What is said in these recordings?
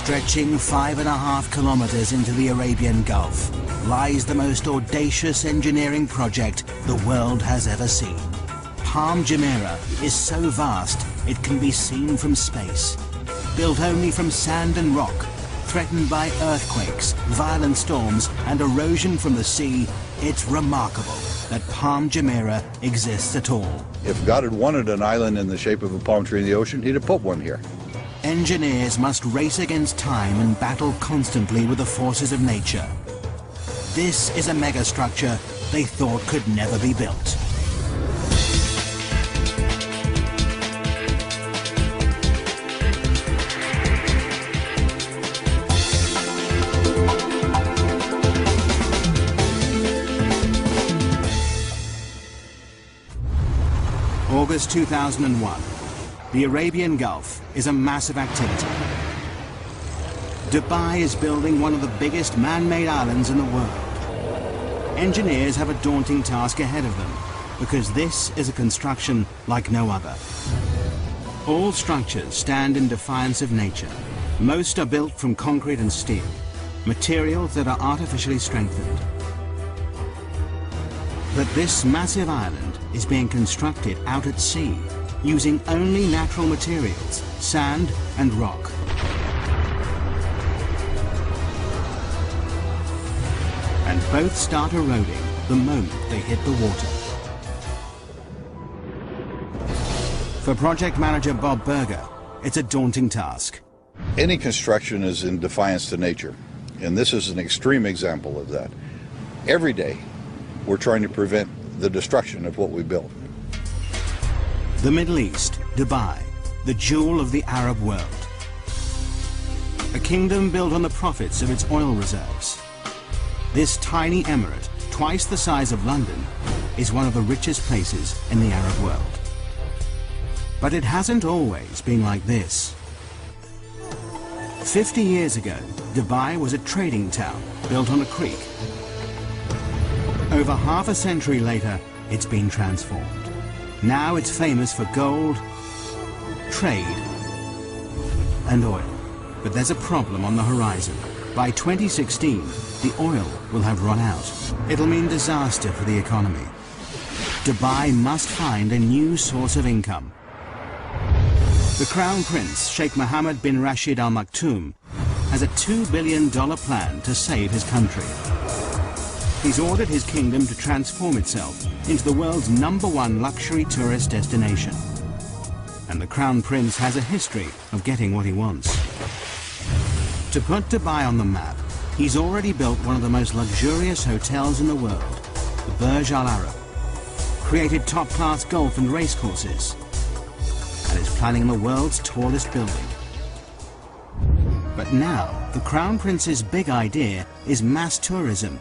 Stretching 5.5 kilometers into the Arabian Gulf lies the most audacious engineering project the world has ever seen. Palm Jumeirah is so vast it can be seen from space. Built only from sand and rock, threatened by earthquakes, violent storms and erosion from the sea, it's remarkable that Palm Jumeirah exists at all. If God had wanted an island in the shape of a palm tree in the ocean, he'd have put one here. Engineers must race against time and battle constantly with the forces of nature. This is a megastructure they thought could never be built. August 2001. The Arabian Gulf is a massive activity. Dubai is building one of the biggest man-made islands in the world. Engineers have a daunting task ahead of them, because this is a construction like no other. All structures stand in defiance of nature. Most are built from concrete and steel, materials that are artificially strengthened. But this massive island is being constructed out at sea, using only natural materials, sand and rock. And both start eroding the moment they hit the water. For project manager Bob Berger, it's a daunting task. Any construction is in defiance to nature, and this is an extreme example of that. Every day, we're trying to prevent the destruction of what we built. The Middle East, Dubai, the jewel of the Arab world. A kingdom built on the profits of its oil reserves. This tiny emirate, twice the size of London, is one of the richest places in the Arab world. But it hasn't always been like this. 50 years ago, Dubai was a trading town built on a creek. Over half a century later, it's been transformed. Now it's famous for gold, trade, and oil. But there's a problem on the horizon. By 2016, the oil will have run out. It'll mean disaster for the economy. Dubai must find a new source of income. The Crown Prince, Sheikh Mohammed bin Rashid Al Maktoum, has a $2 billion plan to save his country. He's ordered his kingdom to transform itself into the world's #1 luxury tourist destination. And the Crown Prince has a history of getting what he wants. To put Dubai on the map, he's already built one of the most luxurious hotels in the world, the Burj Al Arab, created top-class golf and racecourses, and is planning the world's tallest building. But now, the Crown Prince's big idea is mass tourism.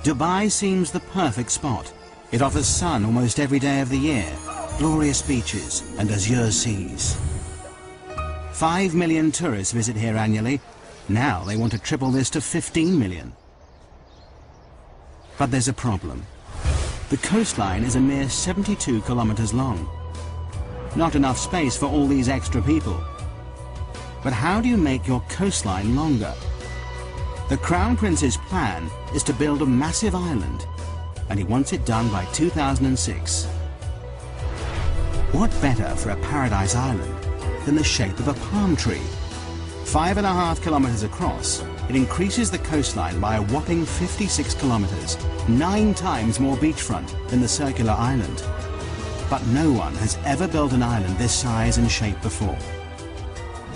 Dubai seems the perfect spot. It offers sun almost every day of the year, glorious beaches and azure seas. 5 million tourists visit here annually. Now they want to triple this to 15 million. But there's a problem. The coastline is a mere 72 kilometers long. Not enough space for all these extra people. But how do you make your coastline longer? The Crown Prince's plan is to build a massive island, and he wants it done by 2006. What better for a paradise island than the shape of a palm tree? 5.5 kilometers across, it increases the coastline by a whopping 56 kilometers, 9 times more beachfront than the circular island. But no one has ever built an island this size and shape before.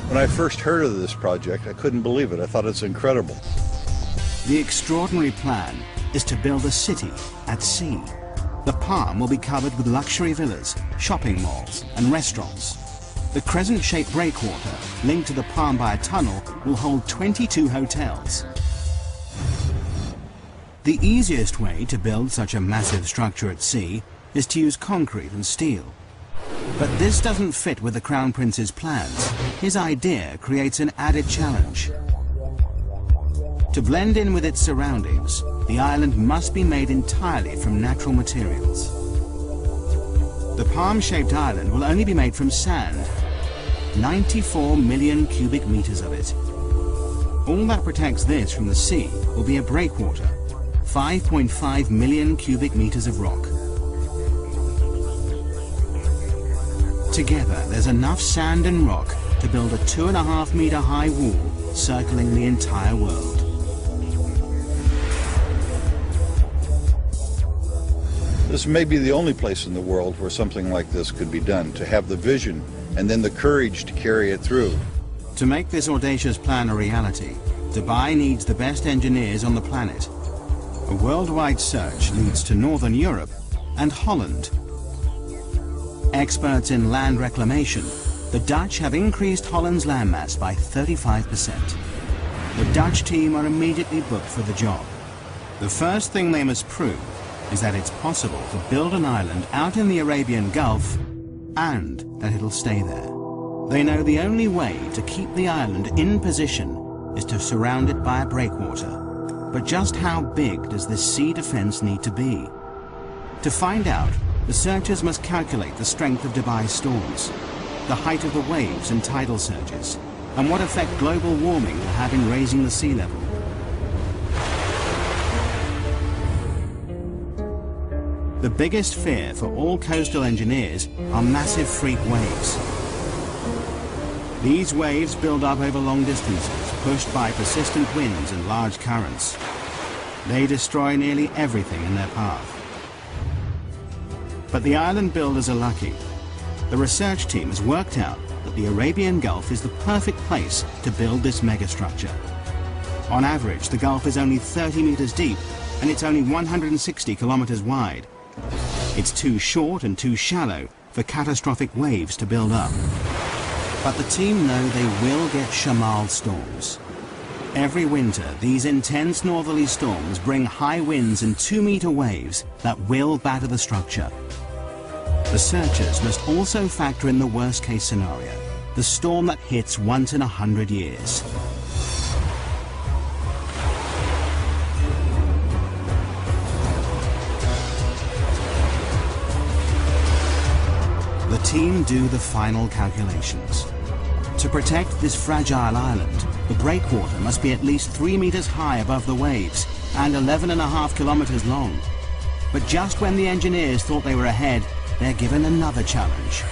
When I first heard of this project, I couldn't believe it. I thought it's incredible. The extraordinary plan is to build a city at sea. The palm will be covered with luxury villas, shopping malls and restaurants. The crescent-shaped breakwater, linked to the palm by a tunnel, will hold 22 hotels. The easiest way to build such a massive structure at sea is to use concrete and steel. But this doesn't fit with the Crown Prince's plans. His idea creates an added challenge. To blend in with its surroundings, the island must be made entirely from natural materials. The palm-shaped island will only be made from sand, 94 million cubic meters of it. All that protects this from the sea will be a breakwater, 5.5 million cubic meters of rock. Together, there's enough sand and rock to build a 2.5 meter high wall circling the entire world. This may be the only place in the world where something like this could be done, to have the vision and then the courage to carry it through. To make this audacious plan a reality, Dubai needs the best engineers on the planet. A worldwide search leads to Northern Europe and Holland. Experts in land reclamation, the Dutch have increased Holland's landmass by 35%. The Dutch team are immediately booked for the job. The first thing they must prove is that it's possible to build an island out in the Arabian Gulf and that it'll stay there. They know the only way to keep the island in position is to surround it by a breakwater. But just how big does this sea defense need to be? To find out, researchers must calculate the strength of Dubai's storms, the height of the waves and tidal surges, and what effect global warming will have in raising the sea level. The biggest fear for all coastal engineers are massive freak waves. These waves build up over long distances, pushed by persistent winds and large currents. They destroy nearly everything in their path. But the island builders are lucky. The research team has worked out that the Arabian Gulf is the perfect place to build this megastructure. On average, the Gulf is only 30 meters deep, and it's only 160 kilometers wide. It's too short and too shallow for catastrophic waves to build up. But the team know they will get Shamal storms. Every winter, these intense northerly storms bring high winds and 2-meter waves that will batter the structure. Researchers must also factor in the worst-case scenario, the storm that hits once in 100 years. The team do the final calculations. To protect this fragile island, the breakwater must be at least 3 meters high above the waves and 11.5 kilometers long. But just when the engineers thought they were ahead, they're given another challenge.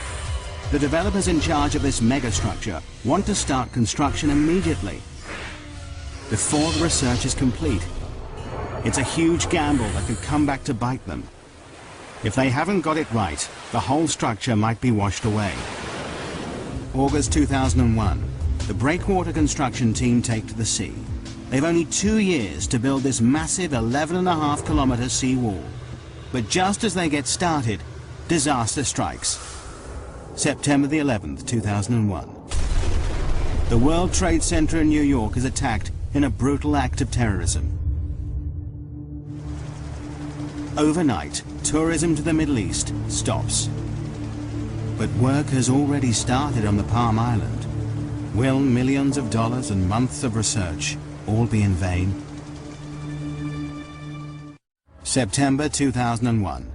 The developers in charge of this megastructure want to start construction immediately, before the research is complete. It's a huge gamble that could come back to bite them. If they haven't got it right, the whole structure might be washed away. August 2001, the breakwater construction team take to the sea. They've only 2 years to build this massive 11.5 kilometer sea wall. But just as they get started, disaster strikes. September the 11th, 2001. The World Trade Center in New York is attacked in a brutal act of terrorism. Overnight, tourism to the Middle East stops. But work has already started on the Palm Island. Will millions of dollars and months of research all be in vain? September 2001.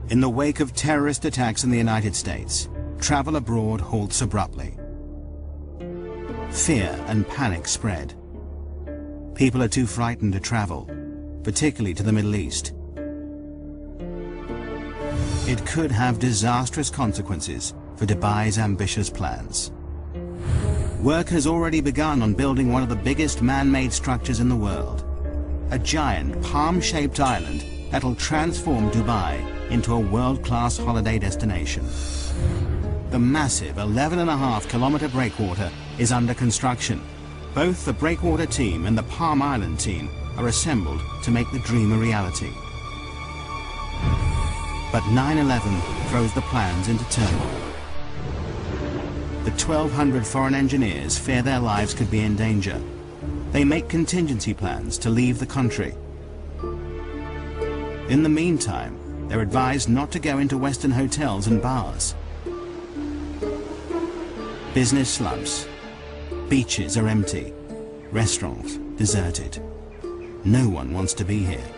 In the wake of terrorist attacks in the United States, travel abroad halts abruptly. Fear and panic spread. People are too frightened to travel, particularly to the Middle East. It could have disastrous consequences for Dubai's ambitious plans. Work has already begun on building one of the biggest man-made structures in the world. A giant palm-shaped island that'll transform Dubai into a world-class holiday destination. The massive 11.5 kilometer breakwater is under construction. Both the breakwater team and the Palm Island team are assembled to make the dream a reality. But 9/11 throws the plans into turmoil. The 1,200 foreign engineers fear their lives could be in danger. They make contingency plans to leave the country. In the meantime, they're advised not to go into Western hotels and bars. Business slumps. Beaches are empty. Restaurants deserted. No one wants to be here.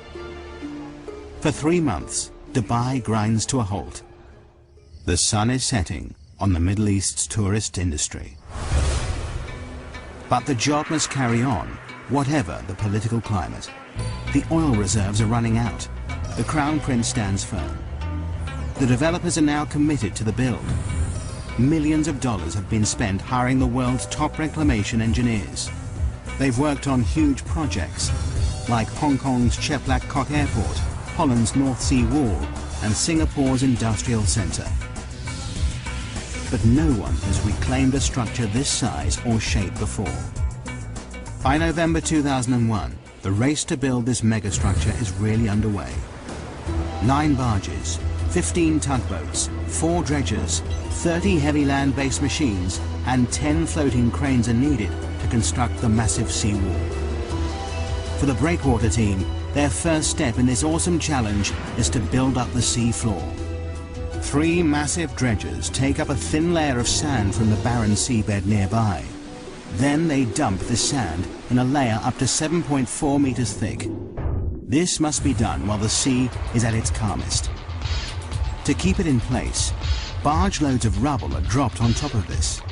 For 3 months, Dubai grinds to a halt. The sun is setting on the Middle East's tourist industry. But the job must carry on, whatever the political climate. The oil reserves are running out. The Crown Prince stands firm. The developers are now committed to the build. Millions of dollars have been spent hiring the world's top reclamation engineers. They've worked on huge projects, like Hong Kong's Chek Lap Kok Airport, Holland's North Sea Wall, and Singapore's industrial centre. But no one has reclaimed a structure this size or shape before. By November 2001, the race to build this megastructure is really underway. 9 barges, 15 tugboats, 4 dredgers, 30 heavy land-based machines, and 10 floating cranes are needed to construct the massive seawall. For the breakwater team, their first step in this awesome challenge is to build up the sea floor. 3 massive dredgers take up a thin layer of sand from the barren seabed nearby. Then they dump the sand in a layer up to 7.4 meters thick. This must be done while the sea is at its calmest. To keep it in place, barge loads of rubble are dropped on top of this.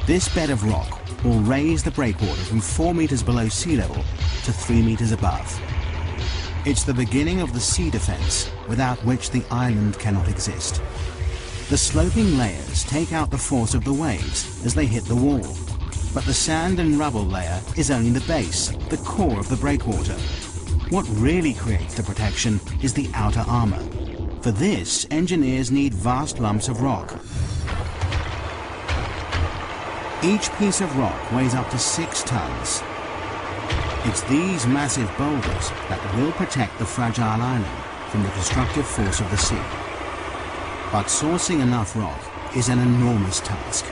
This bed of rock will raise the breakwater from 4 meters below sea level to 3 meters above. It's the beginning of the sea defense, without which the island cannot exist. The sloping layers take out the force of the waves as they hit the wall, but the sand and rubble layer is only the base, the core of the breakwater. What really creates the protection is the outer armor. For this, engineers need vast lumps of rock. Each piece of rock weighs up to 6 tons. It's these massive boulders that will protect the fragile island from the destructive force of the sea. But sourcing enough rock is an enormous task.